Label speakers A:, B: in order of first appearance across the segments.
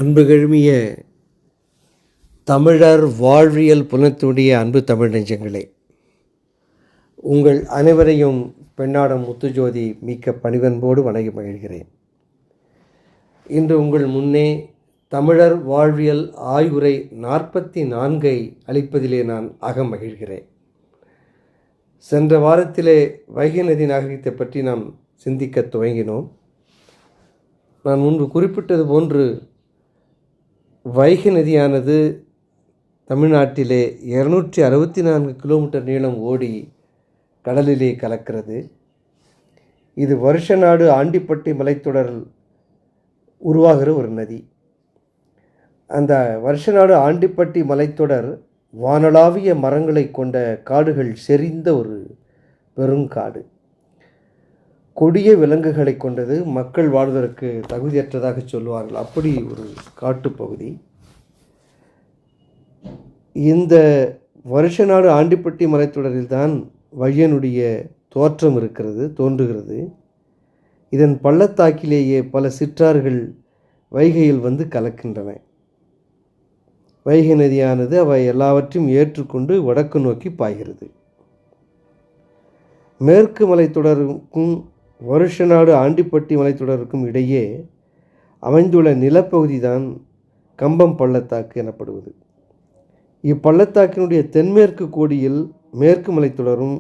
A: அன்புகழுமிய தமிழர் வாழ்வியல் புலத்துடைய அன்பு தமிழ் நெஞ்சங்களே, உங்கள் அனைவரையும் பெண்ணாடம் முத்துஜோதி மிக்க பணிவன்போடு வணங்கி மகிழ்கிறேன். இன்று உங்கள் முன்னே தமிழர் வாழ்வியல் ஆய்வுரை 44 அளிப்பதிலே நான் மகிழ்கிறேன். சென்ற வாரத்திலே வைகை நதி நாகரிகத்தை பற்றி நாம் சிந்திக்க துவங்கினோம். நான் முன்பு குறிப்பிட்டது போன்று வைகை நதியானது தமிழ்நாட்டிலே 264 கிலோமீட்டர் நீளம் ஓடி கடலிலே கலக்கிறது. இது வருஷநாடு ஆண்டிப்பட்டி மலைத்தொடரில் உருவாகிற ஒரு நதி. அந்த வருஷநாடு ஆண்டிப்பட்டி மலைத்தொடர் வானளாவிய மரங்களை கொண்ட காடுகள் செறிந்த ஒரு பெருங்காடு. கொடிய விலங்குகளை கொண்டது, மக்கள் வாழ்வதற்கு தகுதியற்றதாக சொல்லுவார்கள். அப்படி ஒரு காட்டுப்பகுதி. இந்த வருஷநாடு ஆண்டிப்பட்டி மலைத்தொடரில்தான் வையனுடைய தோற்றம் தோன்றுகிறது. இதன் பள்ளத்தாக்கிலேயே பல சிற்றாறுகள் வைகையில் வந்து கலக்கின்றன. வைகை நதியானது அவை எல்லாவற்றையும் ஏற்றுக்கொண்டு வடக்கு நோக்கி பாய்கிறது. மேற்கு மலைத்தொடருக்கும் வருஷநாடு ஆண்டிப்பட்டி மலைத்தொடருக்கும் இடையே அமைந்துள்ள நிலப்பகுதி தான் கம்பம் பள்ளத்தாக்கு எனப்படுவது. இப்பள்ளத்தாக்கினுடைய தென்மேற்கு கோடியில் மேற்கு மலைத்தொடரும்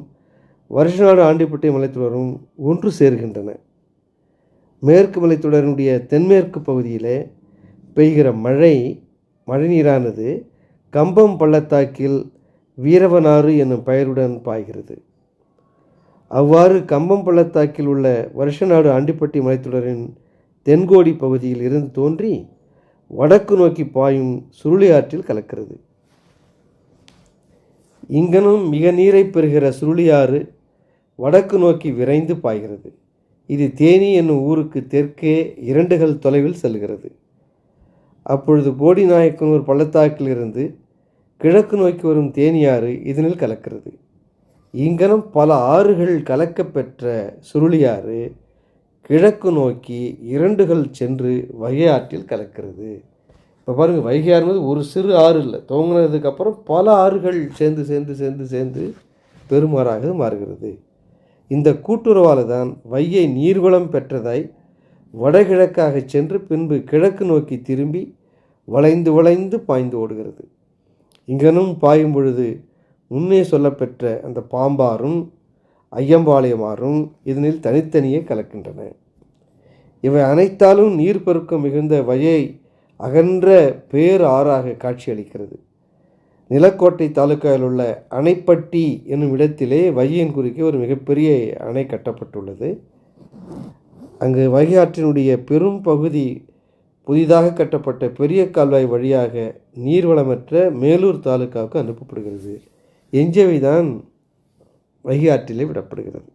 A: வருஷநாடு ஆண்டிப்பட்டி மலைத்தொடரும் ஒன்று சேர்கின்றன. மேற்கு மலைத்தொடரினுடைய தென்மேற்கு பகுதியிலே பெய்கிற மழைநீரானது கம்பம் பள்ளத்தாக்கில் வீரவனாறு என்னும் பெயருடன் பாய்கிறது. அவ்வாறு கம்பம் பள்ளத்தாக்கில் உள்ள வருஷநாடு ஆண்டிப்பட்டி மலைத்தொடரின் தென்கோடி பகுதியில் இருந்து தோன்றி வடக்கு நோக்கி பாயும் சுருளி ஆற்றில் கலக்கிறது. இங்கனும் மிக நீரை பெறுகிற சுருளியாறு வடக்கு நோக்கி விரைந்து பாய்கிறது. இது தேனி என்னும் ஊருக்கு தெற்கே 2 கல் தொலைவில் செல்கிறது. அப்பொழுது போடிநாயக்கனூர் பள்ளத்தாக்கில் இருந்து கிழக்கு நோக்கி வரும் தேனியாறு இதனில் கலக்கிறது. இங்கனம் பல ஆறுகள் கலக்கப்பெற்ற சுருளியாறு கிழக்கு நோக்கி 2 கல் சென்று வைகை ஆற்றில் கலக்கிறது. இப்போ பாருங்கள், வைகை ஆறு ஒரு சிறு ஆறு இல்லை, துவங்கினதுக்கப்புறம் பல ஆறுகள் சேர்ந்து பெருமாறாக மாறுகிறது. இந்த கூட்டுறவால் தான் வைகை நீர்வளம் பெற்றதாய் வடகிழக்காக சென்று பின்பு கிழக்கு நோக்கி திரும்பி வளைந்து பாய்ந்து ஓடுகிறது. இங்கனும் பாயும் பொழுது முன்னே சொல்லப்பெற்ற அந்த பாம்பாறும் ஐயம்பாளையமாறும் இதனில் தனித்தனியே கலக்கின்றன. இவை அனைத்தாலும் நீர்ப்பெருக்கம் மிகுந்த வையை அகன்ற பேர் ஆறாக காட்சியளிக்கிறது. நிலக்கோட்டை தாலுக்காவில் உள்ள அணைப்பட்டி என்னும் இடத்திலே வைகையின் குறுக்கே ஒரு மிகப்பெரிய அணை கட்டப்பட்டுள்ளது. அங்கு வைகை ஆற்றினுடைய பெரும் பகுதி புதிதாக கட்டப்பட்ட பெரிய கால்வாய் வழியாக நீர்வளமற்ற மேலூர் தாலுக்காவுக்கு அனுப்பப்படுகிறது. எஞ்சவை தான் வைகை ஆற்றிலே விடப்படுகிறது.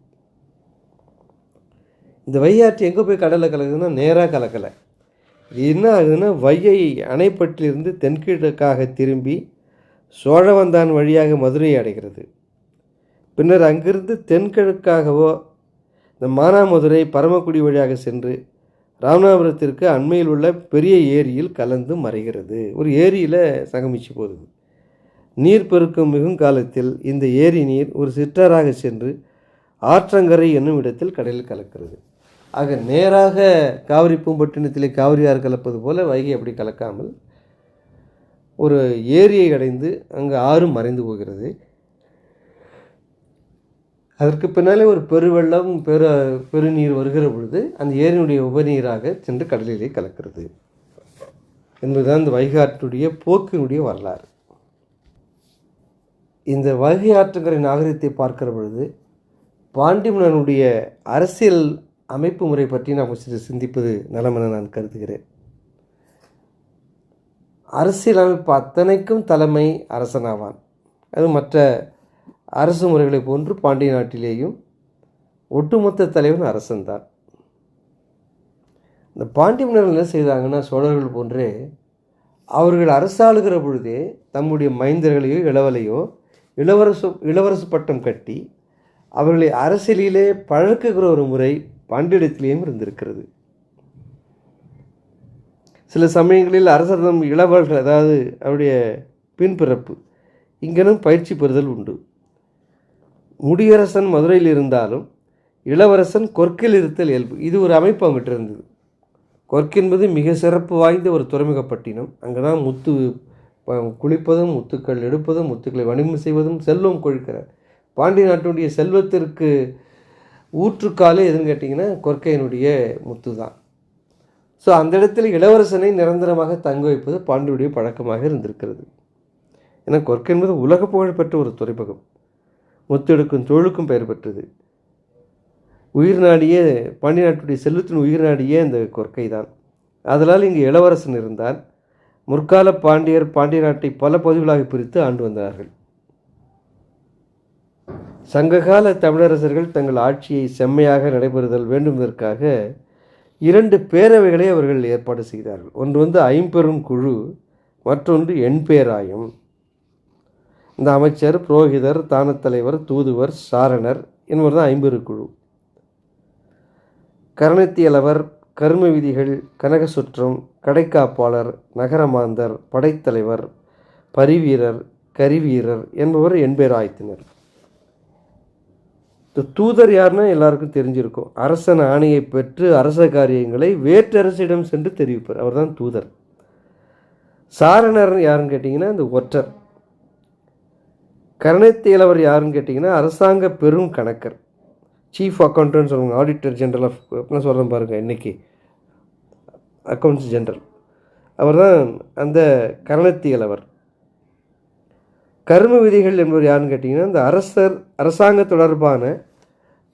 A: இந்த வைகை ஆற்று எங்கே போய் கடலில் கலக்குதுன்னா நேராக கலக்கலை. இது என்ன ஆகுதுன்னா, வைகை அணைப்பட்டிலிருந்து தென்கிழக்காக திரும்பி சோழவந்தான் வழியாக மதுரையை அடைகிறது. பின்னர் அங்கிருந்து தென்கிழக்காகவோ இந்த மானாமதுரை பரமக்குடி வழியாக சென்று ராமநாதபுரத்திற்கு அண்மையில் உள்ள பெரிய ஏரியில் கலந்து மறைகிறது. ஒரு ஏரியில் சங்கமிச்சு போகுது. நீர்ப்பெருக்கம் மிகும் காலத்தில் இந்த ஏரி நீர் ஒரு சிற்றாறாக சென்று ஆற்றங்கரை என்னும் இடத்தில் கடலில் கலக்கிறது. ஆக நேராக காவிரி பூம்பட்டினத்திலே காவிரியாறு கலப்பது போல வைகை அப்படி கலக்காமல் ஒரு ஏரியை அடைந்து அங்கு ஆறு மறைந்து போகிறது. அதற்கு பின்னாலே ஒரு பெருவெள்ளம் பெருநீர் வருகிற பொழுது அந்த ஏரியினுடைய உபநீராக சென்று கடலிலே கலக்கிறது என்பதுதான் இந்த வைகை ஆற்றுடைய போக்கினுடைய வரலாறு. இந்த வைகை ஆற்றங்கரை நாகரிகத்தை பார்க்கிற பொழுது பாண்டி மன்னனுடைய அரசியல் அமைப்பு முறை பற்றி நாம் சிந்திப்பது நலம் என நான் கருதுகிறேன். அரசியல் அமைப்பு அத்தனைக்கும் தலைமை அரசனாவான். அது மற்ற அரசு முறைகளை போன்று பாண்டிய நாட்டிலேயும் ஒட்டுமொத்த தலைவன் அரசன்தான். இந்த பாண்டிய மன்னர்கள் என்ன செய்தாங்கன்னா, சோழர்கள் போன்றே அவர்கள் அரசாளுகிற பொழுதே தம்முடைய மைந்தர்களையோ இளவலையோ இளவரசு பட்டம் கட்டி அவர்களை அரசியலிலே பழக்குகிற ஒரு முறை பாண்டியத்திலேயும் இருந்திருக்கிறது. சில சமயங்களில் அரசரிடம் இளவல்கள், அதாவது அவருடைய பின்பிறப்பு, இங்கனும் பயிற்சி பெறுதல் உண்டு. முடியரசன் மதுரையில் இருந்தாலும் இளவரசன் கொற்கில் இருத்தல் இயல்பு. இது ஒரு அமைப்பு அவங்ககிட்ட இருந்தது. கொர்க் என்பது மிக சிறப்பு வாய்ந்த ஒரு துறைமுகப்பட்டினம். அங்கே தான் முத்து குளிப்பதும், முத்துக்கள் எடுப்பதும், முத்துக்களை வணிகம் செய்வதும், செல்வம் கொழிக்கிறார். பாண்டிய நாட்டுடைய செல்வத்திற்கு ஊற்றுக்காலே எதுன்னு கேட்டிங்கன்னா கொற்கையினுடைய முத்து தான். ஸோ அந்த இடத்துல இளவரசனை நிரந்தரமாக தங்க வைப்பது பாண்டியுடைய பழக்கமாக இருந்திருக்கிறது. ஏன்னா கொர்க்கை என்பது உலக புகழ்பெற்ற ஒரு துறைமுகம். முத்து எடுக்கும் தொழிலுக்கும் பெயர் பெற்றது. உயிர் நாடியே பாண்டிய நாட்டுடைய செல்வத்தின் உயிர் நாடியே அந்த கொர்க்கை தான். அதனால் இங்கு இளவரசன் இருந்தால் முற்கால பாண்டியர் பாண்டிய நாட்டை பல பகுதிகளாக பிரித்து ஆண்டு வந்தார்கள். சங்ககால தமிழரசர்கள் தங்கள் ஆட்சியை செம்மையாக நடைபெறுதல் வேண்டுவதற்காக 2 பேரவைகளை அவர்கள் ஏற்பாடு செய்தார்கள். ஒன்று ஐம்பெரும் குழு, மற்றொன்று எண்பேராயம். இந்த அமைச்சர், புரோகிதர், தானத்தலைவர், தூதுவர், சாரணர் என்பவர் தான் ஐம்பெரு குழு. கரணத்தியலவர், கரும விதிகள், கனக சுற்றம், கடைக்காப்பாளர், நகரமாந்தர், படைத்தலைவர், பரிவீரர், கரிவீரர் என்பவர் எண்பேராயத்தினர். இந்த தூதர் யாருன்னா எல்லாருக்கும் தெரிஞ்சிருக்கும். அரசன் ஆணையை பெற்று அரச காரியங்களை வேற்றரசிடம் சென்று தெரிவிப்பார், அவர் தான் தூதர். சாரணர் யாருன்னு கேட்டிங்கன்னா இந்த ஒற்றர். கரணத்தியலவர் யாருன்னு கேட்டிங்கன்னா அரசாங்க பெரும் கணக்கர், சீஃப் அக்கௌண்டன்ட் சொல்லுவாங்க, ஆடிட்டர் ஜெனரல் ஆஃப் அப்படின்னா சொல்கிறேன் பாருங்கள், இன்றைக்கி அக்கௌண்ட்ஸ் ஜெனரல், அவர் தான் அந்த கரணத்தியலவர். கர்ம விதிகள் என்பவர் யாருன்னு கேட்டிங்கன்னா இந்த அரசாங்க தொடர்பான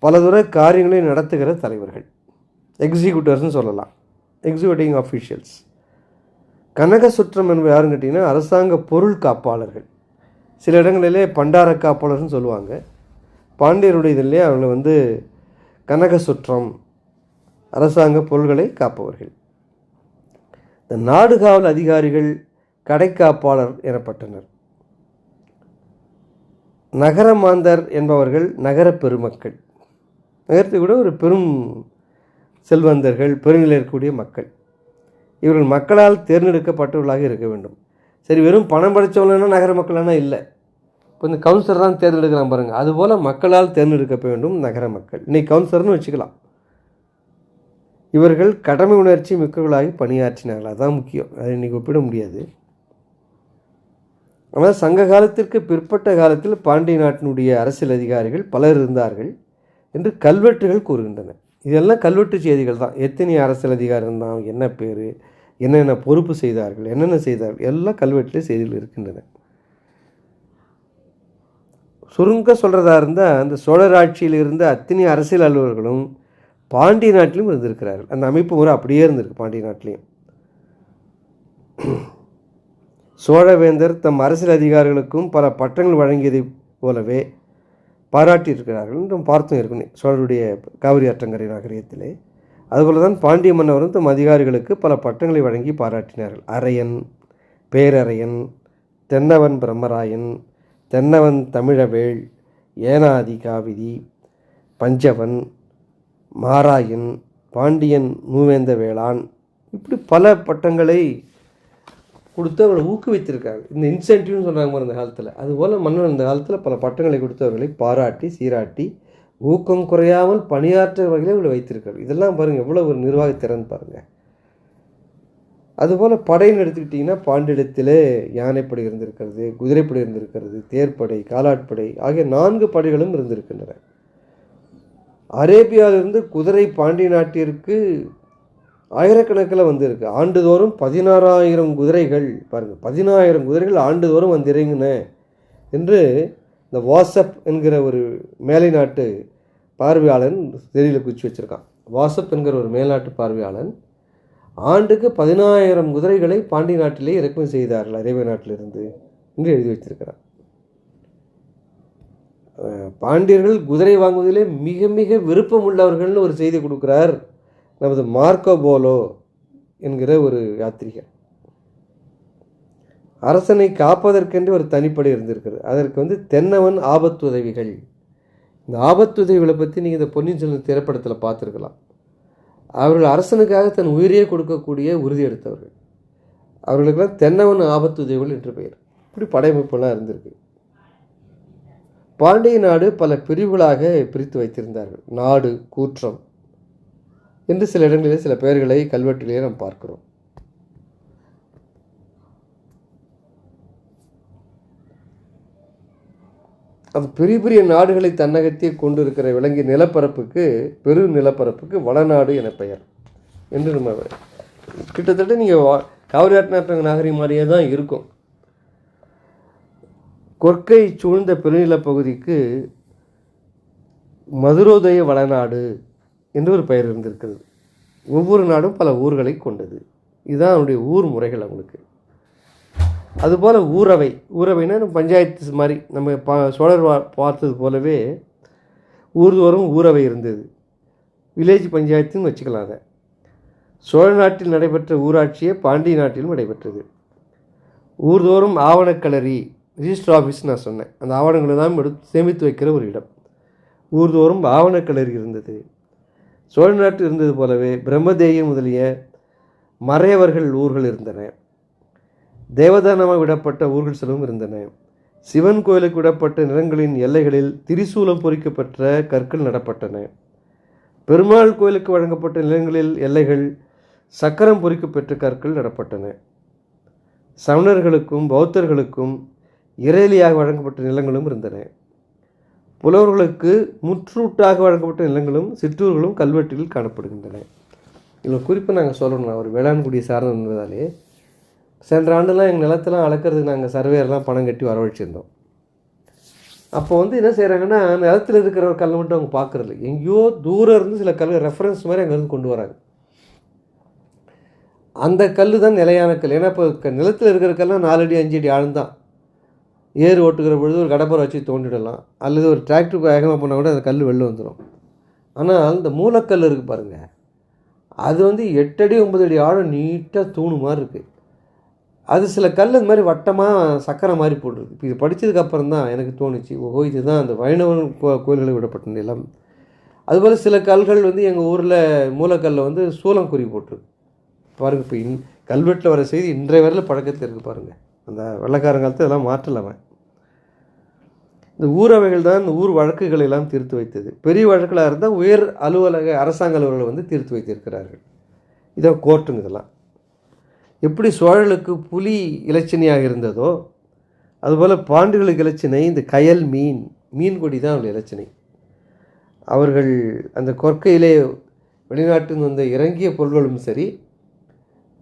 A: பலதுறை காரியங்களை நடத்துகிற தலைவர்கள், எக்ஸிக்யூட்டிவ்ஸ்னு சொல்லலாம், எக்ஸிக்யூட்டிங் ஆஃபீஷியல்ஸ். கனக சுற்றம் என்பவர் யாருன்னு கேட்டிங்கன்னா அரசாங்க பொருள் காப்பாளர்கள். சில இடங்களிலே பண்டார காப்பாளர்னு சொல்லுவாங்க. பாண்டியருடைய இதிலே அவங்களை கனக சுற்றம், அரசாங்க பொருள்களை காப்பவர்கள். இந்த நாடுகாவல் அதிகாரிகள் கடைக்காப்பாளர் எனப்பட்டனர். நகரமாந்தர் என்பவர்கள் நகர பெருமக்கள். நகரத்தை கூட ஒரு பெரும் செல்வந்தர்கள், பெருநிலை இருக்கக்கூடிய மக்கள். இவர்கள் மக்களால் தேர்ந்தெடுக்கப்பட்டவர்களாக இருக்க வேண்டும். சரி, வெறும் பணம் படைத்தவங்கன்னா நகர மக்கள்னா இல்லை. இப்போ இந்த கவுன்சிலர் தான் தேர்ந்தெடுக்கலாம் பாருங்கள், அதுபோல் மக்களால் தேர்ந்தெடுக்க வேண்டும் நகர மக்கள். இன்றைக்கி கவுன்சிலர்னு வச்சுக்கலாம். இவர்கள் கடமை உணர்ச்சி மிக்கவர்களாகி பணியாற்றினார்கள். அதுதான் முக்கியம். அதை இன்றைக்கி ஒப்பிட முடியாது. ஆனால் சங்க காலத்திற்கு பிற்பட்ட காலத்தில் பாண்டிய நாட்டினுடைய அரசியல் அதிகாரிகள் பலர் இருந்தார்கள் என்று கல்வெட்டுகள் கூறுகின்றன. இதெல்லாம் கல்வெட்டு செய்திகள் தான். எத்தனை அரசியல் அதிகாரி இருந்தால், என்ன பேர், என்னென்ன பொறுப்பு செய்தார்கள், என்னென்ன செய்தார்கள், எல்லாம் கல்வெட்டிலே செய்திகள் இருக்கின்றன. சுருங்க சொல்கிறதா இருந்தால் அந்த சோழர் ஆட்சியில் இருந்த அத்தனை அரசியல் அலுவலர்களும் பாண்டிய நாட்டிலும் இருந்திருக்கிறார்கள். அந்த அமைப்பு முறை அப்படியே இருந்திருக்கு பாண்டிய நாட்டிலையும். சோழவேந்தர் தம் அரசியல் அதிகாரிகளுக்கும் பல பட்டங்கள் வழங்கியதை போலவே பாராட்டியிருக்கிறார்கள் என்றும் பார்த்தோம் இருக்கணும் சோழருடைய காவிரி ஆற்றங்கரை நாகரிகத்திலே. அதுபோல தான் பாண்டிய மன்னவரும் தம் அதிகாரிகளுக்கு பல பட்டங்களை வழங்கி பாராட்டினார்கள். அரையன், பேரரையன், தென்னவன் பிரம்மராயன், தென்னவன் தமிழவேள், ஏனாதி காவிதி, பஞ்சவன், மாராயன், பாண்டியன் மூவேந்த வேளான், இப்படி பல பட்டங்களை கொடுத்து அவர்களை ஊக்குவித்திருக்காங்க. இந்த இன்சென்டிவ்னு சொல்கிறாங்க இந்த காலத்தில். அதுபோல் மன்னன் இந்த காலத்தில் பல பட்டங்களை கொடுத்து அவர்களை பாராட்டி சீராட்டி ஊக்கம் குறையாமல் பணியாற்ற வகையில் இவங்களை வைத்திருக்காரு. இதெல்லாம் பாருங்கள் எவ்வளோ ஒரு நிர்வாகத்திறன் பாருங்கள். அதுபோல் படைன்னு எடுத்துக்கிட்டிங்கன்னா பாண்டியத்திலே யானைப்படை இருந்திருக்கிறது, குதிரைப்படை இருந்திருக்கிறது, தேர்ப்படை, காலாட்படை ஆகிய 4 படைகளும் இருந்திருக்கின்றன. அரேபியாவிலிருந்து குதிரை பாண்டிய நாட்டிற்கு ஆயிரக்கணக்கில் வந்திருக்கு. ஆண்டுதோறும் 16,000 குதிரைகள் பாருங்கள், 16,000 குதிரைகள் ஆண்டுதோறும் இறங்கின என்று இந்த வாட்ஸ்அப் என்கிற ஒரு மேலை நாட்டு பார்வையாளன் தெரியல குச்சி வச்சுருக்கான். வாட்ஸ்அப் என்கிற ஒரு மேல்நாட்டு பார்வையாளன் ஆண்டுக்கு 16,000 குதிரைகளை பாண்டிய நாட்டிலே இறக்குமதி செய்தார்கள் அரேபிய நாட்டிலிருந்து என்று எழுதி வச்சிருக்கிறார். பாண்டியர்கள் குதிரை வாங்குவதிலே மிக மிக விருப்பம் உள்ளவர்கள்னு ஒரு செய்தி கொடுக்குறார் நமது மார்க்கோ போலோ என்கிற ஒரு யாத்திரிகர். அரசனை காப்பதற்கென்று ஒரு தனிப்படை இருந்திருக்கிறது. அதற்கு தென்னவன் ஆபத்துதவிகள். இந்த ஆபத்துதவிகளை பற்றி நீங்கள் இந்த பொன்னியின் செல்வன் திரைப்படத்தில் பார்த்துருக்கலாம். அவர்கள் அரசனுக்காக தன் உயிரையே கொடுக்கக்கூடிய உறுதி எடுத்தவர்கள். அவர்களுக்கெல்லாம் தென்னவன் ஆபத்துதவிகள் என்று பெயர். இப்படி படையமைப்பெல்லாம் இருந்திருக்கு. பாண்டிய நாடு பல பிரிவுகளாக பிரித்து வைத்திருந்தார்கள். நாடு, கூற்றம் என்று சில இடங்களிலே சில பெயர்களை கல்வெட்டிலேயே நாம் பார்க்கிறோம். அது பெரிய பெரிய நாடுகளை தன்னகத்தே கொண்டு இருக்கிற விளங்கிய நிலப்பரப்புக்கு, பெரு நிலப்பரப்புக்கு வளநாடு என பெயர் என்று நம்ம கிட்டத்தட்ட நீங்கள் காவிரி நாட்டு நாகரிகம் மாதிரியே தான் இருக்கும். கொற்கை சூழ்ந்த பெருநில பகுதிக்கு மதுரோதய வளநாடு என்று ஒரு பெயர் இருந்திருக்கிறது. ஒவ்வொரு நாடும் பல ஊர்களை கொண்டது. இதுதான் அவனுடைய ஊர் முறைகள் அவங்களுக்கு. அதுபோல் ஊரவைனா பஞ்சாயத்து மாதிரி நம்ம சோழர் பார்த்தது போலவே ஊர்தோறும் ஊரவை இருந்தது. வில்லேஜ் பஞ்சாயத்துன்னு வச்சுக்கலாம். அதை சோழ நாட்டில் நடைபெற்ற ஊராட்சியே பாண்டிய நாட்டிலும் நடைபெற்றது. ஊர்தோறும் ஆவணக்களரி, ரிஜிஸ்டர் ஆஃபீஸ் நான் சொன்னேன். அந்த ஆவணங்களை தான் எடுத்து சேமித்து வைக்கிற ஒரு இடம். ஊர்தோறும் ஆவணக்களரி இருந்தது. சோழ நாட்டில் இருந்தது போலவே பிரம்மதேயம் முதலிய மறையவர்கள் ஊர்கள் இருந்தன. தேவதானமாக விடப்பட்ட ஊர்கள் சிலவும் இருந்தன. சிவன் கோயிலுக்கு விடப்பட்ட நிலங்களின் எல்லைகளில் திரிசூலம் பொறிக்கப்பட்ட கற்கள் நடப்பட்டன. பெருமாள் கோயிலுக்கு வழங்கப்பட்ட நிலங்களில் எல்லைகள் சக்கரம் பொறிக்கப்பட்ட கற்கள் நடப்பட்டன. சமணர்களுக்கும் பௌத்தர்களுக்கும் இறைலியாக வழங்கப்பட்ட நிலங்களும் இருந்தன. புலவர்களுக்கு முற்றூட்டாக வழங்கப்பட்ட நிலங்களும் சிற்றூர்களும் கல்வெட்டில் காணப்படுகின்றன. இதில் குறிப்பாக நாங்கள் சொல்லணும், ஒரு வேளாண்குடியை சார்ந்து இருந்ததாலே சென்ற ஆண்டுலாம் எங்கள் நிலத்தெல்லாம் அளக்கிறதுக்கு நாங்கள் சர்வேயர்லாம் பணம் கட்டி வரவழைச்சிருந்தோம். அப்போ என்ன செய்கிறாங்கன்னா, நிலத்தில் இருக்கிற ஒரு கல் மட்டும் அவங்க பார்க்குறது, எங்கேயோ தூரம் இருந்து சில கல் ரெஃபரன்ஸ் மாதிரி அங்கேருந்து கொண்டு வராங்க. அந்த கல் தான் நிலையான கல். ஏன்னா இப்போ நிலத்தில் இருக்கிற கல்லாம் 4 அடி 5 அடி ஆழ்ந்தான். ஏறு ஓட்டுக்கிற பொழுது ஒரு கடப்பரை வச்சு தோண்டிடலாம், அல்லது ஒரு டிராக்டருக்கு வேகமாக போனால் கூட அந்த கல் வெளில வந்துடும். ஆனால் இந்த மூலக்கல் இருக்குது பாருங்கள், அது 8 அடி 9 அடி ஆழம் நீட்டாக தூணு மாதிரி இருக்குது. அது சில கல் இந்த மாதிரி வட்டமாக சக்கரை மாதிரி போட்டுருக்கு. இப்போ இது படித்ததுக்கப்புறம் தான் எனக்கு தோணுச்சு, ஓஹோ இதுதான் அந்த வைணவன் கோயில்களை விடப்பட்ட நிலம். அதுபோல் சில கல்கள் எங்கள் ஊரில் மூலக்கல்லில் சூலம் குறி போட்டிருக்கு பாருங்கள். இப்போ கல்வெட்டில் வர செய்தி இன்றைய வரையில் பழக்கத்தில் இருக்குது பாருங்கள். அந்த வெள்ளக்காரங்காலத்தை இதெல்லாம் மாற்றலாமல். இந்த ஊரவைகள் தான் இந்த ஊர் வழக்குகளை எல்லாம் தீர்த்து வைத்தது. பெரிய வழக்குகளாக இருந்தால் உயர் அலுவலக அரசாங்க அலுவலர்களை தீர்த்து வைத்திருக்கிறார்கள். இதான் கோர்ட்டுங்க. இதெல்லாம் எப்படி சோழர்களுக்கு புலி இலச்சினையாக இருந்ததோ அதுபோல் பாண்டியர்களுக்கு இலச்சினை இந்த கயல் மீன் கொடி தான் அவர்கள் இலச்சினை. அவர்கள் அந்த கொற்கையிலே வெளிநாட்டில் வந்த இறங்கிய பொருள்களும் சரி,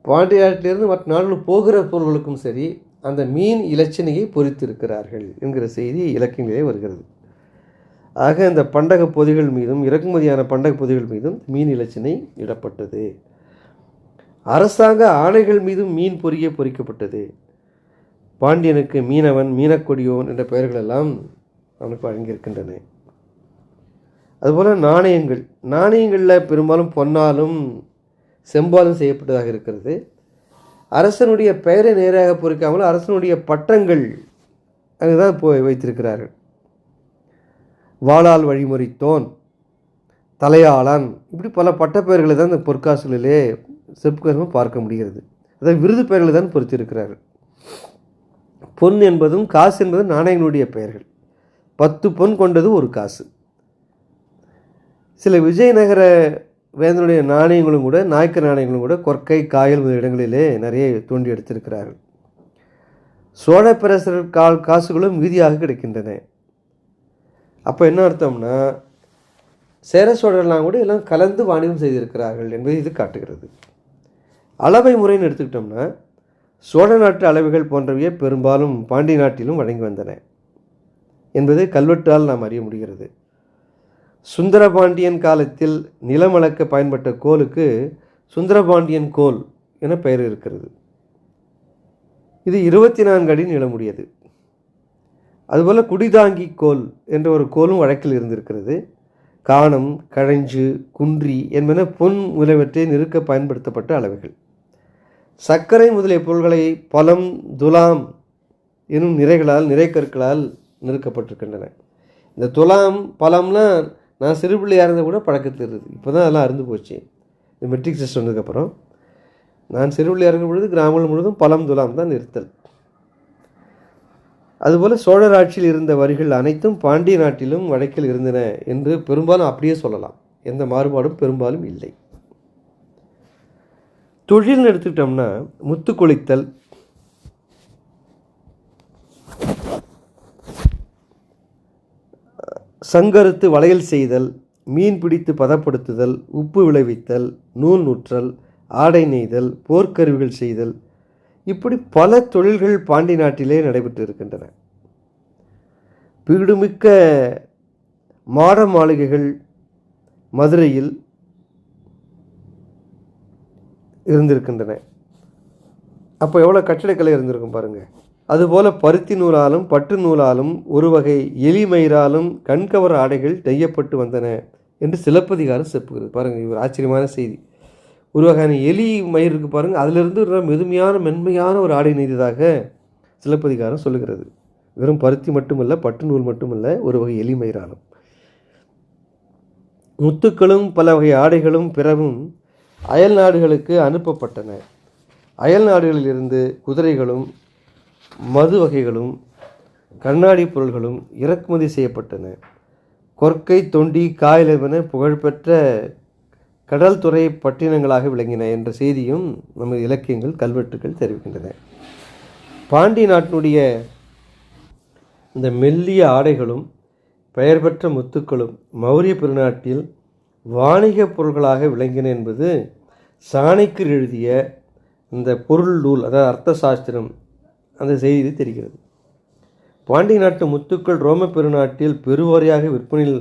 A: பாண்டிய நாட்டிலிருந்து மற்ற நாடுகள் போகிற பொருள்களுக்கும் சரி அந்த மீன் இலச்சினையை பொறித்திருக்கிறார்கள் என்கிற செய்தி இலக்கியங்களே வருகிறது. ஆக இந்த பண்டக பொதிகள் மீதும் இறக்குமதியான பண்டக பொதிகள் மீதும் மீன் இலச்சினை இடப்பட்டது. அரசாங்க ஆணைகள் மீதும் மீன் பொறிக்கப்பட்டது. பாண்டியனுக்கு மீனவன், மீனக்கொடியோன் என்ற பெயர்கள் எல்லாம் அவனுக்கு வழங்கியிருக்கின்றன. அதுபோல் நாணயங்களில் பெரும்பாலும் பொன்னாலும் செம்பாலும் செய்யப்பட்டதாக இருக்கிறது. அரசனுடைய பெயரை நேராக பொறிக்காமல் அரசனுடைய பட்டங்கள் அங்குதான் வைத்திருக்கிறார்கள். வாளால் வழிமுறைத்தோன், தலையாளான், இப்படி பல பட்டப்பெயர்களை தான் இந்த பொற்காசுகளிலே செப்புக்கரமாக பார்க்க முடிகிறது. அதாவது விருது பெயர்களை தான் பொறித்திருக்கிறார்கள். பொன் என்பதும் காசு என்பதும் நாணயங்களுடைய பெயர்கள். 10 பொன் கொண்டது ஒரு காசு. சில விஜயநகர வேந்தனுடைய நாணயங்களும் கூட, நாயக்கர் நாணயங்களும் கூட கொற்கை, காயல் முதல் இடங்களிலே நிறைய தோண்டி எடுத்திருக்கிறார்கள். சோழ பேரரசர்கள் காசுகளும் மீதியாக கிடைக்கின்றன. அப்போ என்ன அர்த்தம்னா, சேர சோழர்கள்லாம் கூட எல்லாம் கலந்து வாணிபம் செய்திருக்கிறார்கள் என்பதை இது காட்டுகிறது. அளவை முறைன்னு எடுத்துக்கிட்டோம்னா, சோழ நாட்டு அளவைகள் போன்றவையே பெரும்பாலும் பாண்டிய நாட்டிலும் வழங்கி வந்தன என்பது கல்வெட்டால் நாம் அறிய முடிகிறது. சுந்தரபாண்டியன் காலத்தில் நிலம் அளக்க பயன்பட்ட கோலுக்கு சுந்தரபாண்டியன் கோல் என பெயர் இருக்கிறது. இது 24 அடி நிலமுடையது. அதுபோல் குடிதாங்கி கோல் என்ற ஒரு கோலும் வழக்கில் இருந்திருக்கிறது. காணம், கழஞ்சு, குன்றி என்பன பொன் முதலியவற்றை நிறுக்க பயன்படுத்தப்பட்ட அளவைகள். சர்க்கரை முதலிய பொருள்களை பலம், துலாம் எனும் நிறைக்கற்களால் நிறுக்கப்பட்டிருக்கின்றன. இந்த துலாம், பலம்லாம் நான் சிறுபிள்ளையாக இருந்த கூட பழக்கத்தில் இருக்குது. இப்போ தான் அதெல்லாம் அருந்து போச்சு இந்த மெட்ரிக் சிஸ்டம் வந்ததுக்கப்புறம். நான் சிறுபிள்ளையாக இருக்கும் பொழுது கிராமங்கள் முழுவதும் பலம் துலாம் தான் இருத்தல். அதுபோல் சோழர் ஆட்சியில் இருந்த வரிகள் அனைத்தும் பாண்டிய நாட்டிலும் வழக்கில் இருந்தன என்று பெரும்பாலும் அப்படியே சொல்லலாம். எந்த மாறுபாடும் பெரும்பாலும் இல்லை. தொழில்னு எடுத்துக்கிட்டோம்னா முத்து கொளித்தல், சங்கறுத்து வளையல் செய்தல், மீன் பிடித்து பதப்படுத்துதல், உப்பு விளைவித்தல், நூல் நூற்றல், ஆடை நெய்தல், போர்க்கருவிகள் செய்தல், இப்படி பல தொழில்கள் பாண்டி நாட்டிலே நடைபெற்று இருக்கின்றன. வீடுமிக்க மாட மாளிகைகள் மதுரையில் இருந்திருக்கின்றன. அப்போ எவ்வளோ கட்டிடக்கலை இருந்திருக்கும் பாருங்கள். அதுபோல் பருத்தி நூலாலும் பட்டு நூலாலும் ஒரு வகை எலிமயிராலும் கண்கவர் ஆடைகள் நெய்யப்பட்டு வந்தன என்று சிலப்பதிகாரம் செப்புகிறது. பாருங்கள், இவர் ஆச்சரியமான செய்தி. ஒரு வகையான எலி மயிர் இருக்குது பாருங்கள், அதிலிருந்து மெதுமையான மென்மையான ஒரு ஆடை நெய்ததாக சிலப்பதிகாரம் சொல்லுகிறது. வெறும் பருத்தி மட்டுமல்ல, பட்டு நூல் மட்டுமல்ல, ஒரு வகை எலி மயிராலும். முத்துக்களும் பல வகை ஆடைகளும் பிறவும் அயல் நாடுகளுக்கு அனுப்பப்பட்டன. அயல் நாடுகளிலிருந்து குதிரைகளும் மது வகைகளும் கண்ணாடி பொருள்களும் இறக்குமதி செய்யப்பட்டன. கொற்கை, தொண்டி, காயலவென புகழ்பெற்ற கடல் துறை பட்டினங்களாக விளங்கின என்ற செய்தியும் நமது இலக்கியங்கள் கல்வெட்டுகள் தெரிவிக்கின்றன. பாண்டிய நாட்டினுடைய இந்த மெல்லிய ஆடைகளும் பெயர் பெற்ற முத்துக்களும் மௌரிய பெருநாட்டில் வாணிக பொருள்களாக விளங்கின என்பது சாணக்கியர் எழுதிய இந்த பொருள் நூல், அதாவது அர்த்த சாஸ்திரம், அந்த செய்தி தெரிகிறது. பாண்டிய நாட்டு முத்துக்கள் ரோம பெருநாட்டில் பெருவாரியாக விற்பனையில்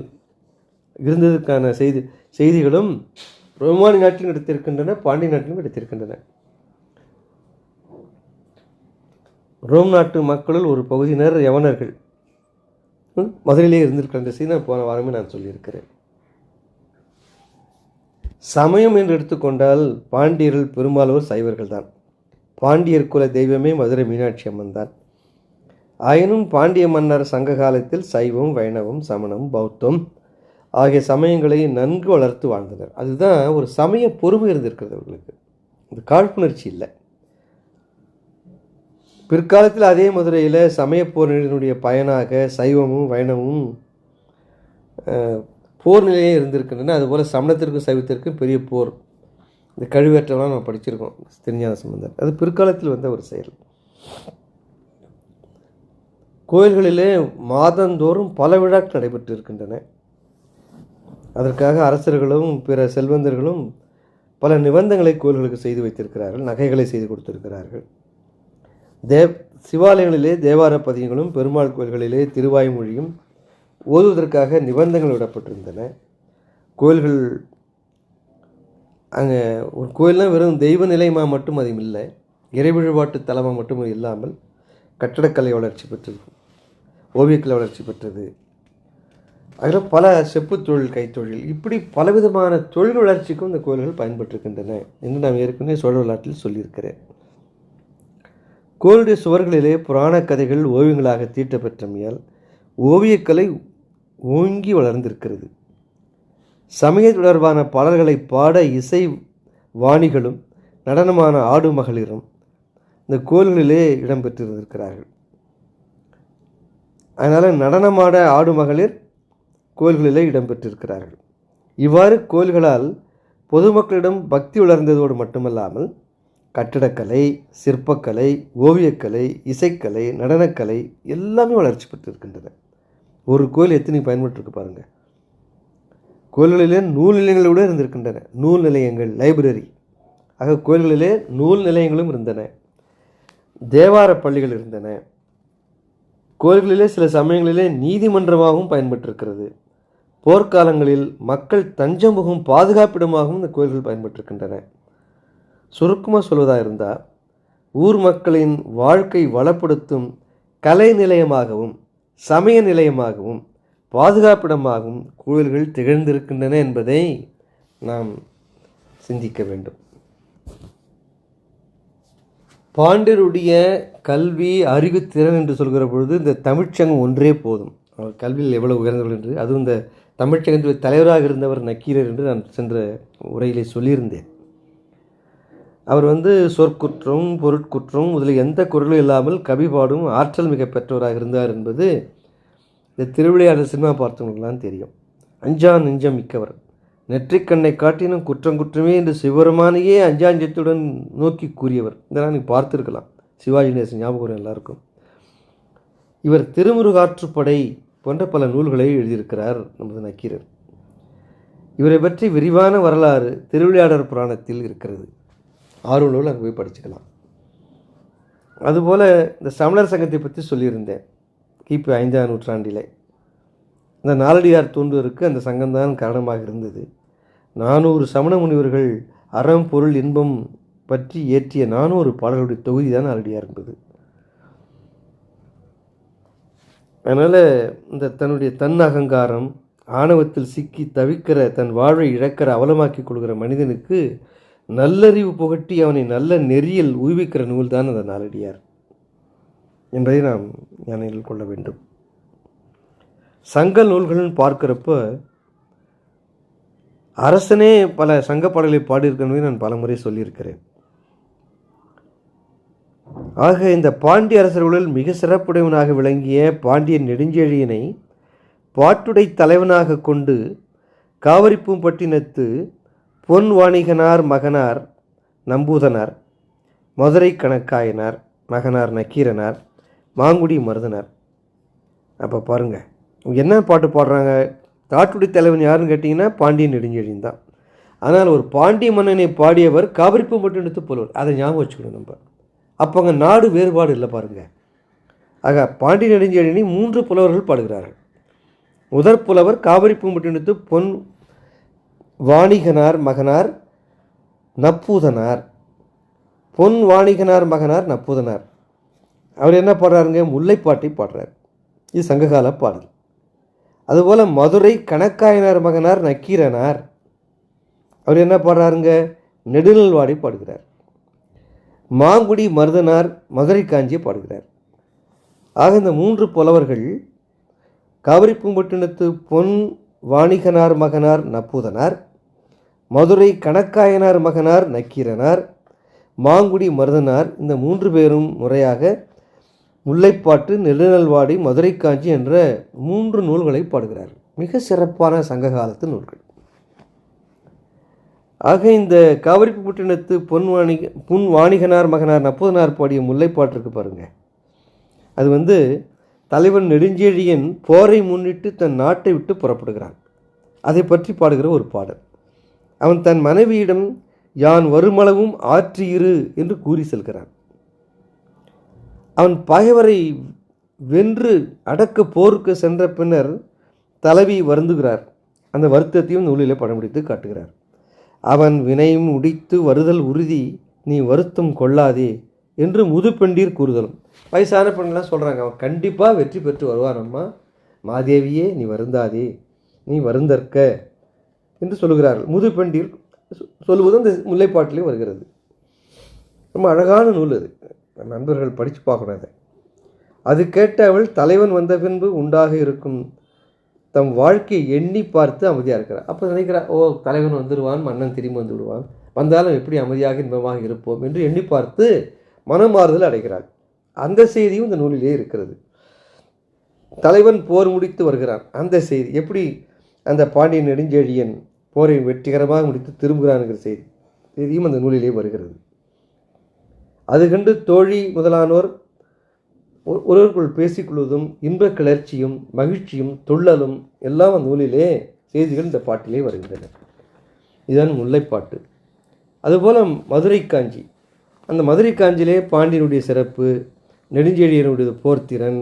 A: இருந்ததற்கான செய்திகளும் ரோமானி நாட்டிலும் கிடைத்திருக்கின்றன, பாண்டிய நாட்டிலும் கிடைத்திருக்கின்றன. ரோம் நாட்டு மக்களில் ஒரு பகுதியினர் யவனர்கள் மதுரையிலே இருந்திருக்கின்ற செய்தி போன வாரமே நான் சொல்லியிருக்கிறேன். சமயம் என்று எடுத்துக்கொண்டால் பாண்டியர்கள் பெரும்பாலோர் சைவர்கள் தான். பாண்டியர் குல தெய்வமே மதுரை மீனாட்சி அம்மன் தான். ஆயினும் பாண்டிய மன்னர் சங்க காலத்தில் சைவம், வைணவம், சமணம், பௌத்தம் ஆகிய சமயங்களை நன்கு வளர்த்து வாழ்ந்தனர். அதுதான் ஒரு சமய பொறுமை இருந்திருக்கிறது அவர்களுக்கு. இது காழ்ப்புணர்ச்சி இல்லை. பிற்காலத்தில் அதே மதுரையில் சமய போரினுடைய பயனாக சைவமும் வைணவமும் போர் நிலையே இருந்திருக்கின்றன. அதுபோல் சமணத்திற்கும் சைவத்திற்கும் பெரிய போர், இந்த கழுவேற்றம்லாம் நம்ம படிச்சிருக்கோம் திருஞான சம்பந்தர். அது பிற்காலத்தில் வந்த ஒரு செயல். கோயில்களிலே மாதந்தோறும் பல விழாக்கள் நடைபெற்று இருக்கின்றன. அதற்காக அரசர்களும் பிற செல்வந்தர்களும் பல நிபந்தனைகளை கோயில்களுக்கு செய்து வைத்திருக்கிறார்கள், நகைகளை செய்து கொடுத்திருக்கிறார்கள். சிவாலயங்களிலே தேவார பதிகங்களும் பெருமாள் கோயில்களிலே திருவாய்மொழியும் ஓதுவதற்காக நிபந்தனைகள் விடப்பட்டிருந்தன. கோயில்கள் அங்கே ஒரு கோயில்னால் வெறும் தெய்வ நிலையமாக மட்டும் அது இல்லை, இறை வழிபாட்டு தலமாக மட்டும் இல்லாமல் கட்டடக்கலை வளர்ச்சி பெற்றது, ஓவியக்கலை வளர்ச்சி பெற்றது. அதில் பல செப்பு தொழில், கைத்தொழில், இப்படி பலவிதமான தொழில் வளர்ச்சிக்கும் இந்த கோயில்கள் பயன்பட்டிருக்கின்றன என்று நான் ஏற்கனவே சோழ வரலாற்றில் சொல்லியிருக்கிறேன். கோயிலுடைய சுவர்களிலே புராண கதைகள் ஓவியங்களாக தீட்டப்பெற்றமையால் ஓவியக்கலை ஓங்கி வளர்ந்திருக்கிறது. சமய தொடர்பான பாடல்களை பாட இசை வாணிகளும் நடனமான ஆடு மகளிரும் இந்த கோயில்களிலே இடம்பெற்றிருந்திருக்கிறார்கள். அதனால் நடனமாட ஆடு மகளிர் கோயில்களிலே இடம்பெற்றிருக்கிறார்கள். இவ்வாறு கோயில்களால் பொதுமக்களிடம் பக்தி வளர்ந்ததோடு மட்டுமல்லாமல் கட்டிடக்கலை, சிற்பக்கலை, ஓவியக்கலை, இசைக்கலை, நடனக்கலை எல்லாமே வளர்ச்சி பெற்றிருக்கின்றன. ஒரு கோயில் எத்தனை பயன்பட்டுருக்கு பாருங்கள். கோயில்களிலே நூல் நிலையங்கள் கூட இருந்திருக்கின்றன. நூல் நிலையங்கள், லைப்ரரி, ஆக கோயில்களிலே நூல் நிலையங்களும் இருந்தன. தேவார பள்ளிகள் இருந்தன. கோயில்களிலே சில சமயங்களிலே நீதிமன்றமாகவும் பயன்பட்டிருக்கிறது. போர்க்காலங்களில் மக்கள் தஞ்சம் புகும் பாதுகாப்பிடமாகவும் இந்த கோயில்கள் பயன்பட்டிருக்கின்றன. சுருக்கமாக சொல்வதாக இருந்தால், ஊர் மக்களின் வாழ்க்கை வளப்படுத்தும் கலை நிலையமாகவும் சமய நிலையமாகவும் பாதுகாப்பிடமாகவும் கோயில்கள் திகழ்ந்திருக்கின்றன என்பதை நாம் சிந்திக்க வேண்டும். பாண்டியருடைய கல்வி, அறிவு, திறன் என்று சொல்கிற பொழுது இந்த தமிழ்ச்சங்கம் ஒன்றே போதும். அவர் கல்வியில் எவ்வளவு உயர்ந்தவர் என்று, அதுவும் இந்த தமிழ்ச்சங்கத்தில் தலைவராக இருந்தவர் நக்கீரர் என்று நான் சென்ற உரையிலே சொல்லியிருந்தேன். அவர் சொற்குற்றம் பொருட்குற்றம் முதலில் எந்த குரலும் இல்லாமல் கவி பாடும் ஆற்றல் மிக பெற்றவராக இருந்தார் என்பது இந்த திருவிளையாடல் சினிமா பார்த்தவங்களுக்குலாம் தெரியும். அஞ்சான் நெஞ்சம் மிக்கவர், நெற்றிக்கண்ணை காட்டினும் குற்றம் குற்றமே என்று சிவபெருமானையே அஞ்சாஞ்சத்துடன் நோக்கி கூறியவர். இதெல்லாம் நீங்கள் பார்த்துருக்கலாம், சிவாஜி நேசன் ஞாபகம் எல்லாருக்கும். இவர் திருமுருகாற்றுப்படை போன்ற பல நூல்களை எழுதியிருக்கிறார் நமது நக்கீரர். இவரை பற்றி விரிவான வரலாறு திருவிளையாடற் புராணத்தில் இருக்கிறது. ஆர்வலோடு அங்கே போய் படிச்சுக்கலாம். அதுபோல் இந்த சமணர் சங்கத்தை பற்றி சொல்லியிருந்தேன். கிபி 5ஆம் நூற்றாண்டிலே இந்த நாலடியார் தோன்றுவதற்கு அந்த சங்கம்தான் காரணமாக இருந்தது. 400 சமண முனிவர்கள் அறம் பொருள் இன்பம் பற்றி இயற்றிய 400 பாடல்களுடைய தொகுதி தான் நாலடியார் என்பது. அதனால் இந்த தன்னுடைய தன் அகங்காரம் ஆணவத்தில் சிக்கி தவிக்கிற தன் வாழ்வை இழக்கிற அவலமாக்கி கொள்கிற மனிதனுக்கு நல்லறிவு புகட்டி அவனை நல்ல நெறியில் ஊய்விக்கிற நூல் தான் அந்த நாலடியார் என்பதை நாம் ஞானிகள் கொள்ள வேண்டும். சங்க நூல்கள்னு பார்க்குறப்ப அரசனே பல சங்க பாடலை பாடியிருக்கணும் நான் பல முறை சொல்லியிருக்கிறேன். ஆக இந்த பாண்டிய அரசர்களில் மிக சிறப்புடையவனாக விளங்கிய பாண்டியன் நெடுஞ்செழியனை பாட்டுடை தலைவனாக கொண்டு காவிரிப்பூம்பட்டினத்து பொன் வாணிகனார் மகனார் நம்பூதனார், மதுரை கணக்காயனார் மகனார் நக்கீரனார், மாங்குடி மருதனார். அப்போ பாருங்கள் என்ன பாட்டு பாடுறாங்க. தாட்டுடை தலைவன் யாருன்னு கேட்டிங்கன்னா பாண்டியன் நெடுஞ்செழியன் தான். ஆனால் ஒரு பாண்டிய மன்னனை பாடியவர் காவிரிப்பூம்பட்டினத்து புலவர். அதை ஞாபகம் வச்சுக்கணும் நம்ம. அப்போ அங்கே நாடு வேறுபாடு இல்லை பாருங்கள். ஆக பாண்டிய நெடுஞ்செழியனை 3 புலவர்கள் பாடுகிறார்கள். முதற் புலவர் காவிரிப்பூம்பட்டினத்து பொன் வாணிகனார் மகனார் நப்பூதனார். பொன் வாணிகனார் மகனார் நப்பூதனார். அவர் என்ன பாடுறாருங்க, முல்லைப்பாட்டை பாடுறார். இது சங்ககால பாடல். அதுபோல் மதுரை கணக்காயனார் மகனார் நக்கீரனார். அவர் என்ன பாடுறாருங்க, நெடுநல்வாடை பாடுகிறார். மாங்குடி மருதனார் மதுரை காஞ்சியை பாடுகிறார். ஆக இந்த 3 புலவர்கள் காவிரிப்பூம்பட்டினத்து பொன் வாணிகனார் மகனார் நப்பூதனார், மதுரை கணக்காயனார் மகனார் நக்கீரனார், மாங்குடி மருதனார், இந்த 3 பேரும் முறையாக முல்லைப்பாட்டு, நெடுநல்வாடி, மதுரை காஞ்சி என்ற 3 நூல்களை பாடுகிறார். மிக சிறப்பான சங்ககாலத்து நூல்கள். ஆக இந்த காவிரிப்பூம்பட்டினத்து பொன் வாணிகனார் மகனார் நப்பூதனார் பாடிய முல்லைப்பாட்டிற்கு பாருங்கள். அது தலைவன் நெடுஞ்செழியன் போரை முன்னிட்டு தன் நாட்டை விட்டு புறப்படுகிறான். அதை பற்றி பாடுகிற ஒரு பாடல். அவன் தன் மனைவியிடம் யான் வருமளவும் ஆற்றியிரு என்று கூறி செல்கிறான். அவன் பகைவரை வென்று அடக்க போருக்கு சென்ற பின்னர் தலைவி வருந்துகிறார். அந்த வருத்தத்தையும் நூலில் படம் பிடித்து காட்டுகிறார். அவன் வினையும் உடித்து வருதல் உறுதி, நீ வருத்தம் கொள்ளாதே என்று முதுப்பெண்டீர் கூறுதலும். வயசான பெண்கள்லாம் சொல்கிறாங்க, அவன் கண்டிப்பாக வெற்றி பெற்று வருவானம்மா, மாதேவியே நீ வருந்தாதே, நீ வருந்தற்க என்று சொல்லுகிறார்கள். முதுப்பெண்டீர் சொல்லுவதும் இந்த முல்லைப்பாட்டிலே வருகிறது. ரொம்ப அழகான நூல் அது. நண்பர்கள் படித்து பார்க்கணும் அதை. அது கேட்ட அவள் தலைவன் வந்த பின்பு உண்டாக இருக்கும் தம் வாழ்க்கையை எண்ணி பார்த்து அமைதியாக இருக்கிறார். அப்போ நினைக்கிறார், ஓ தலைவன் வந்துடுவான், மன்னன் திரும்பி வந்து விடுவான், வந்தாலும் எப்படி அமைதியாக இன்பமாக இருப்போம் என்று எண்ணி பார்த்து மனமாறுதல் அடைகிறாள். அந்த செய்தியும் இந்த நூலிலே இருக்கிறது. தலைவன் போர் முடித்து வருகிறான், அந்த செய்தி எப்படி அந்த பாண்டியன் நெடுஞ்செழியன் போரை வெற்றிகரமாக முடித்து திரும்புகிறான்ங்கிற செய்தியும் அந்த நூலிலே வருகிறது. அது கண்டு தோழி முதலானோர் ஒருவருக்குள் பேசிக்கொள்வதும் இன்ப கிளர்ச்சியும் மகிழ்ச்சியும் துள்ளலும் எல்லாம் அந்த நூலிலே செய்திகள் இந்த பாட்டிலே வருகின்றன. இதுதான் முல்லைப்பாட்டு. அதுபோல் மதுரை காஞ்சி. அந்த மதுரை காஞ்சிலே பாண்டியனுடைய சிறப்பு, நெடுஞ்செழியனுடைய போர்த்திறன்,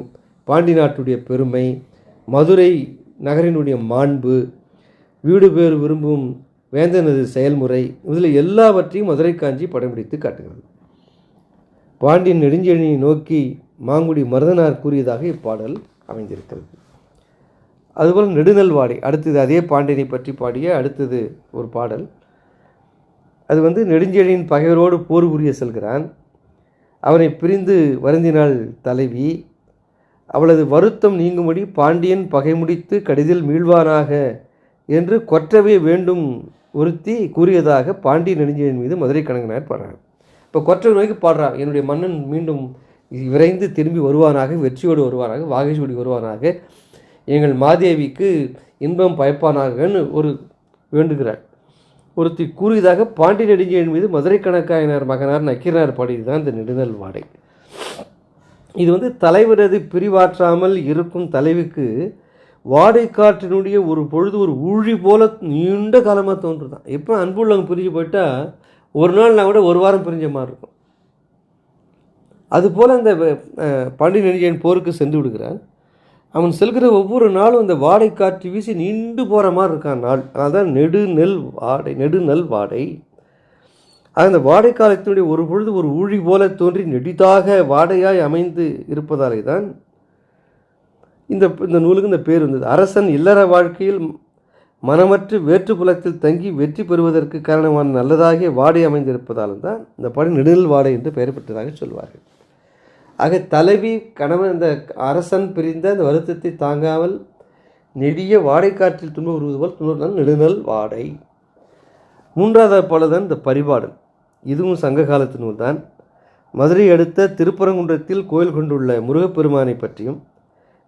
A: பாண்டி நாட்டுடைய பெருமை, மதுரை நகரினுடைய மாண்பு, வீடு பேர் விரும்பும் வேந்தனது செயல்முறை, இதில் எல்லாவற்றையும் மதுரை காஞ்சி படம் பிடித்து காட்டுகிறது. பாண்டியன் நெடுஞ்செழியனை நோக்கி மாங்குடி மருதனார் கூறியதாக இப்பாடல் அமைந்திருக்கிறது. அதுபோல் நெடுநல்வாடை அடுத்தது அதே பாண்டியனை பற்றி பாடிய அடுத்தது ஒரு பாடல். அது நெடுஞ்செழியன் பகைவரோடு போர் புரிய செல்கிறான். அவனை பிரிந்து வருந்தினாள் தலைவி. அவளது வருத்தம் நீங்கும்படி பாண்டியன் பகை முடித்து கடிதில் மீள்வானாக என்று கொற்றவே வேண்டும் ஒருத்தி கூறியதாக பாண்டிய நெடுஞ்செழியன் மீது மதுரை கணக்கனார் பாடுறார். இப்போ கொற்றை நோக்கி பாடுறான், என்னுடைய மன்னன் மீண்டும் விரைந்து திரும்பி வருவானாக, வெற்றியோடு வருவானாக, வாகைசூடி வருவானாக, எங்கள் மாதேவிக்கு இன்பம் பயப்பானாகன்னு ஒரு வேண்டுகிறார். ஒருத்தி கூறியதாக பாண்டி நெடுஞ்செழியன் மீது மதுரை கணக்காயனார் மகனார் நக்கீரனார் பாடியது தான் இந்த நெடுநல் வாடை. இது தலைவரது பிரிவாற்றாமல் இருக்கும் தலைவிக்கு வாடை காற்றினுடைய ஒரு பொழுது ஒரு ஊழி போல நீண்ட காலமாக தோன்றுதான். எப்போ அன்புள்ளவங்க பிரிஞ்சு போயிட்டா ஒரு நாள்னா கூட ஒரு வாரம் பிரிஞ்ச மாதிரி இருக்கும். அதுபோல் அந்த பாண்டி நெடுஞ்செழியன் போருக்கு சென்று விடுகிறான். அவன் செல்கிற ஒவ்வொரு நாளும் அந்த வாடை காற்று வீசி நீண்டு போகிற மாதிரி இருக்கான் நாள். அதனால் நெடுநல் வாடை. அந்த வாடை காலத்தினுடைய ஒரு பொழுது ஒரு ஊழி போல தோன்றி நெடிதாக வாடையாய் அமைந்து இருப்பதாலே தான் இந்த நூலுக்கு இந்த பேர் வந்தது. அரசன் இல்லற வாழ்க்கையில் மனமற்று வேற்று புலத்தில் தங்கி வெற்றி பெறுவதற்கு காரணமான நல்லதாகிய வாடை அமைந்திருப்பதால் தான் இந்த பாடல் நெடுநல் வாடை என்று பெயர் பெற்றதாக சொல்வார்கள். ஆக தலைவி கணவன் இந்த அரசன் பிரிந்த அந்த வருத்தத்தை தாங்காமல் நெடிய வாடை காற்றில் துன்ப வருவது போல் துன்பம் நெடுநல் வாடை. மூன்றாவது பாடல்தான் இந்த பரிபாடல். இதுவும் சங்க காலத்து நூல் தான். மதுரை அடுத்த திருப்பரங்குன்றத்தில் கோயில் கொண்டுள்ள முருகப்பெருமானை பற்றியும்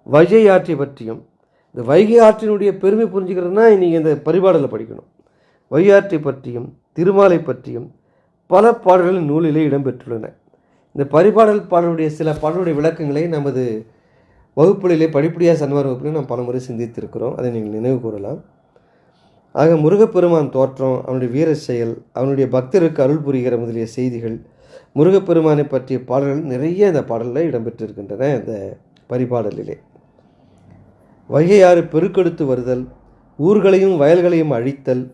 A: வைகை ஆற்றை பற்றியும், இந்த வைகை ஆற்றினுடைய பெருமை புரிஞ்சுக்கிறதுனா நீங்கள் இந்த பரிபாடலை படிக்கணும். வைகை ஆற்றை பற்றியும் திருமாலை பற்றியும் பல பாடல்களின் நூலிலே இடம்பெற்றுள்ளன. இந்த பரிபாடல் பாடலுடைய சில பாடலுடைய விளக்கங்களை நமது வகுப்புகளிலே படிப்படியாக சன்மார் வகுப்பிலே நாம் பலமுறை சிந்தித்திருக்கிறோம். அதை நீங்கள் நினைவு கூறலாம். ஆக முருகப்பெருமான் தோற்றம், அவனுடைய வீர செயல், அவனுடைய பக்தருக்கு அருள் புரிகிற முதலிய செய்திகள், முருகப்பெருமானை பற்றிய பாடல்கள் நிறைய இந்த பாடலில் இடம்பெற்றிருக்கின்றன. இந்த பரிபாடலிலே வைகையாறு பெருக்கெடுத்து வருதல், ஊர்களையும் வயல்களையும் அழித்தல்,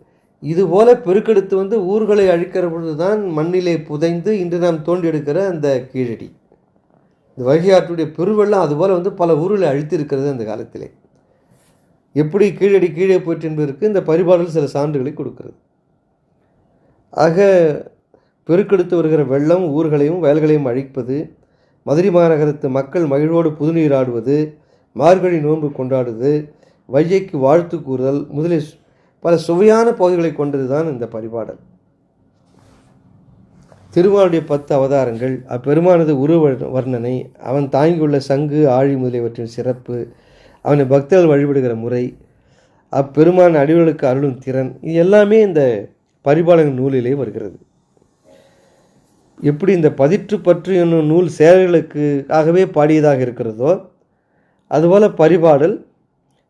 A: இதுபோல பெருக்கெடுத்து ஊர்களை அழிக்கிற பொழுது தான் மண்ணிலே புதைந்து இன்று நாம் தோண்டி எடுக்கிற அந்த கீழடி. இந்த வைகை ஆற்றுடைய பெருவெள்ளம் அதுபோல் பல ஊர்களை அழித்திருக்கிறது அந்த காலத்திலே. எப்படி கீழடி கீழே போயிற்று என்பதற்கு இந்த பரிபாடல் சில சான்றுகளை கொடுக்கிறது. ஆக பெருக்கெடுத்து வருகிற வெள்ளம் ஊர்களையும் வயல்களையும் அழிப்பது, மதுரை மாநகரத்து மக்கள் மகிழ்வோடு புதுநீராடுவது, மார்கழி நோன்பு கொண்டாடுவது, வைகைக்கு வாழ்த்து கூறுதல் முதலிய பல சுவையான பகுதிகளை கொண்டது தான் இந்த பரிபாடல். திருமாலுடைய 10 அவதாரங்கள், அப்பெருமானது உருவ வர்ணனை, அவன் தாங்கியுள்ள சங்கு ஆழி முதலியவற்றின் சிறப்பு, அவனை பக்தர்கள் வழிபடுகிற முறை, அப்பெருமான் அடிவர்களுக்கு அருளும் திறன், இது எல்லாமே இந்த பரிபாடல் நூலிலே வருகிறது. எப்படி இந்த பதிற்று பற்று என்னும் நூல் சேரர்களுக்காகவே பாடியதாக இருக்கிறதோ அதுபோல் பரிபாடல்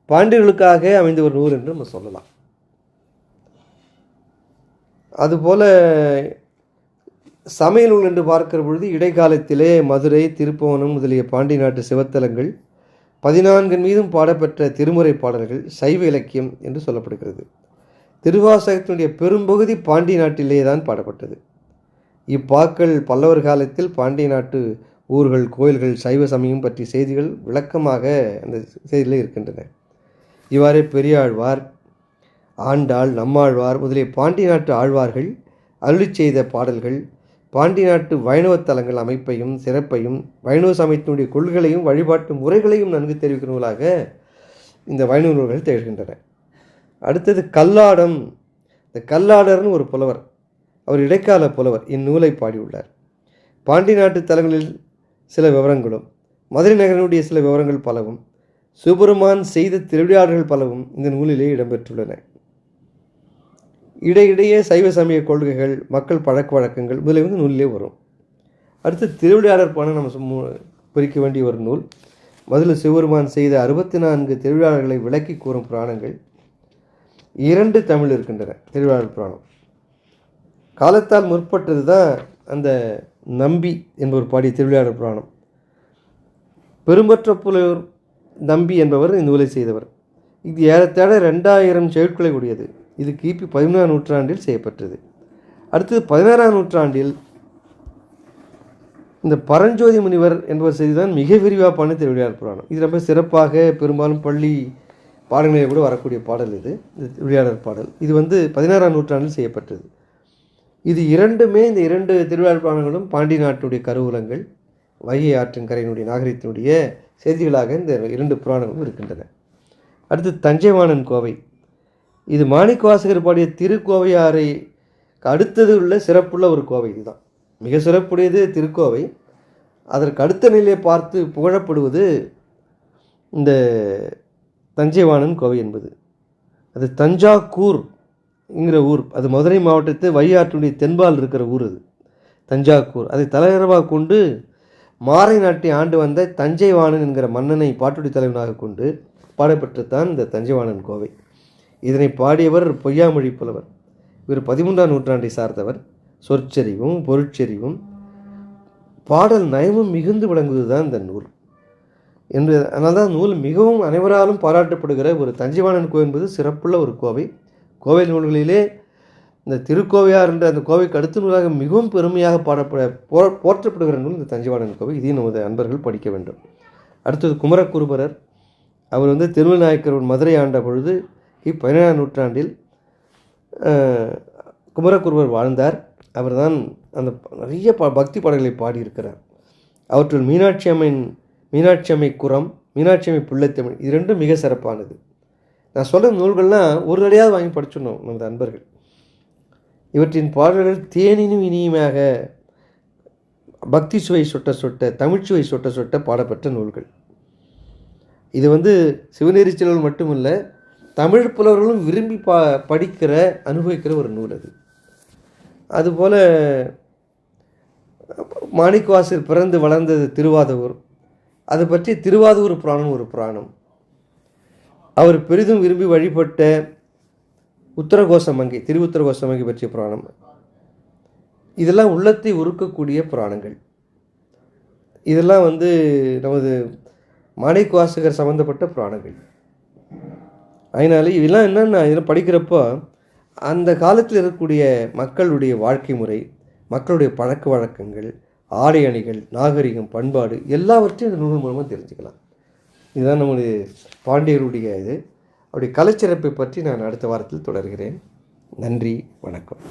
A: பாண்டியர்களுக்காக அமைந்த ஒரு நூல் என்று நம்ம சொல்லலாம். அதுபோல் சமய நூல் என்று பார்க்கிற பொழுது இடைக்காலத்திலே மதுரை, திருப்புவனம் முதலிய பாண்டி நாட்டு சிவத்தலங்கள் 14 மீதும் பாடப்பெற்ற திருமுறை பாடல்கள் சைவ இலக்கியம் என்று சொல்லப்படுகிறது. திருவாசகத்தினுடைய பெரும்பகுதி பாண்டி நாட்டிலே தான் பாடப்பட்டது. இப்பாக்கள் பல்லவர் காலத்தில் பாண்டிய நாட்டு ஊர்கள், கோயில்கள், சைவ சமயம் பற்றிய செய்திகள் விளக்கமாக அந்த செய்தியில் இருக்கின்றன. இவ்வாறே பெரியாழ்வார், ஆண்டாள், நம்மாழ்வார் முதலிய பாண்டிய நாட்டு ஆழ்வார்கள் அருளி செய்த பாடல்கள் பாண்டிய நாட்டு வைணவ தலங்கள் அமைப்பையும் சிறப்பையும் வைணவ சமயத்தினுடைய கொள்கைகளையும் வழிபாட்டு முறைகளையும் நன்கு தெரிவிக்கிற நூலாக இந்த வைணவ நூல்கள் திகழ்கின்றன. அடுத்தது கல்லாடம். இந்த கல்லாடர்னு ஒரு புலவர், அவர் இடைக்கால புலவர், இந்நூலை பாடியுள்ளார். பாண்டி நாட்டு தலங்களில் சில விவரங்களும் மதுரை நகரனுடைய சில விவரங்கள் பலவும் சிவபெருமான் செய்த திருவிளையாடல்கள் பலவும் இந்த நூலிலே இடம்பெற்றுள்ளன. இடையிடையே சைவ சமய கொள்கைகள், மக்கள் பழக்க வழக்கங்கள் முதலில் நூலிலே வரும். அடுத்து திருவிளையாடற் பானை நம்ம பிரிக்க வேண்டிய ஒரு நூல். முதலில் சிவபெருமான் செய்த 64 திருவிளையாடல்களை விளக்கி கூறும் புராணங்கள் 2 தமிழ் இருக்கின்றன. திருவிளையாடல் புராணம் காலத்தால் முற்பட்டது தான் அந்த நம்பி என்பவர் பாடிய திருவிளையாடல் புராணம். பெரும்பற்ற புலவர் நம்பி என்பவர் இந்நூலை செய்தவர். இது ஏறத்தாழ 2000 செய்யுட்களை உடையது. இது கிபி 11ஆம் நூற்றாண்டில் செய்யப்பட்டது. அடுத்தது 16ஆம் நூற்றாண்டில் இந்த பரஞ்சோதி முனிவர் என்பவர் செய்துதான் மிக விரிவாக பண்ண திருவிளையாடல் புராணம். இது ரொம்ப சிறப்பாக பெரும்பாலும் பள்ளி பாடங்களிலே கூட வரக்கூடிய பாடல் இது திருவிளையாடல் பாடல். இது 16ஆம் நூற்றாண்டில் செய்யப்பட்டது. இது இரண்டுமே, இந்த 2 திருவிளையாடல் புராணங்களும் பாண்டி நாட்டுடைய கருவூலங்கள், வைகை ஆற்றின் கரையினுடைய நாகரிகத்தினுடைய செய்திகளாக இந்த 2 புராணங்களும் இருக்கின்றன. அடுத்து தஞ்சைவாணன் கோவை. இது மாணிக்கவாசகர் பாடிய திருக்கோவையாரை அடுத்தது உள்ள சிறப்புள்ள ஒரு கோவை. இதுதான் மிக சிறப்புடையது திருக்கோவை. அதற்கு அடுத்த நிலையை பார்த்து புகழப்படுவது இந்த தஞ்சைவாணன் கோவை என்பது. அது தஞ்சாக்கூர்ங்கிற ஊர். அது மதுரை மாவட்டத்து வையாற்றுடைய தென்பால் இருக்கிற ஊர். அது தஞ்சாக்கூர். அதை தலைநகரமாக கொண்டு மாறை நாட்டை ஆண்டு வந்த தஞ்சைவாணன் என்கிற மன்னனை பாட்டுடை தலைவனாக கொண்டு பாடப்பெற்றுத்தான் இந்த தஞ்சைவாணன் கோவை. இதனை பாடியவர் பொய்யாமொழி புலவர். இவர் 13ஆம் நூற்றாண்டை சார்ந்தவர். சொற்செறிவும் பொருட்செறிவும் பாடல் நயமும் மிகுந்து விளங்குவது தான் இந்த நூல் என்று. அதனால தான் நூல் மிகவும் அனைவராலும் பாராட்டப்படுகிற ஒரு தஞ்சைவாணன் கோவை என்பது சிறப்புள்ள ஒரு கோவை. கோவை நூல்களிலே இந்த திருக்கோவையார் என்ற அந்த கோவைக்கு அடுத்த நூலாக மிகவும் பெருமையாக போற்றப்படுகிற நூல் இந்த தஞ்சைவாணன் கோவை. இதையும் நமது அன்பர்கள் படிக்க வேண்டும். அடுத்தது குமரகுருபரர். அவர் திருவநாயக்கர் மதுரை ஆண்ட பொழுது 17ஆம் நூற்றாண்டில் குமரகுருபர் வாழ்ந்தார். அவர் தான் அந்த நிறைய பக்தி பாடல்களை பாடியிருக்கிறார். அவற்றுள் மீனாட்சி அம்மை குரம், மீனாட்சி அம்மை பிள்ளைத்தமிழ், இது ரெண்டும் மிக சிறப்பானது. நான் சொல்கிற நூல்கள்லாம் ஒரு தடையாவது வாங்கி படிச்சிடணும் நமது அன்பர்கள். இவற்றின் பாடல்கள் தேனினும் இனியுமாக பக்தி சுவை சொட்ட சொட்ட, தமிழ்ச்சுவை சொட்ட சொட்ட பாடப்பெற்ற நூல்கள். இது சிவநெறிச்சல்கள் மட்டுமல்ல, தமிழ் புலவர்களும் விரும்பி படிக்கிற அனுபவிக்கிற ஒரு நூல் அது. அதுபோல் மாணிக்கவாசகர் பிறந்து வளர்ந்தது திருவாதூர். அதை பற்றி திருவாதூர் புராணம் ஒரு புராணம். அவர் பெரிதும் விரும்பி வழிபட்ட உத்தரகோசமங்கை, உத்தரகோசமங்கை பற்றிய புராணம். இதெல்லாம் உள்ளத்தை உருக்கக்கூடிய புராணங்கள். இதெல்லாம் நமது மாணிக்கவாசகர் சம்பந்தப்பட்ட புராணங்கள். அதனால இதெல்லாம் என்னென்னா, இதெல்லாம் படிக்கிறப்போ அந்த காலத்தில் இருக்கக்கூடிய மக்களுடைய வாழ்க்கை முறை, மக்களுடைய பழக்க வழக்கங்கள், ஆடை அணிகள், நாகரிகம், பண்பாடு எல்லாவற்றையும் இந்த நூல் மூலமாக தெரிஞ்சுக்கலாம். இதுதான் நம்முடைய பாண்டியருடைய இது. அவருடைய கலைச்சிறப்பை பற்றி நான் அடுத்த வாரத்தில் தொடர்கிறேன். நன்றி, வணக்கம்.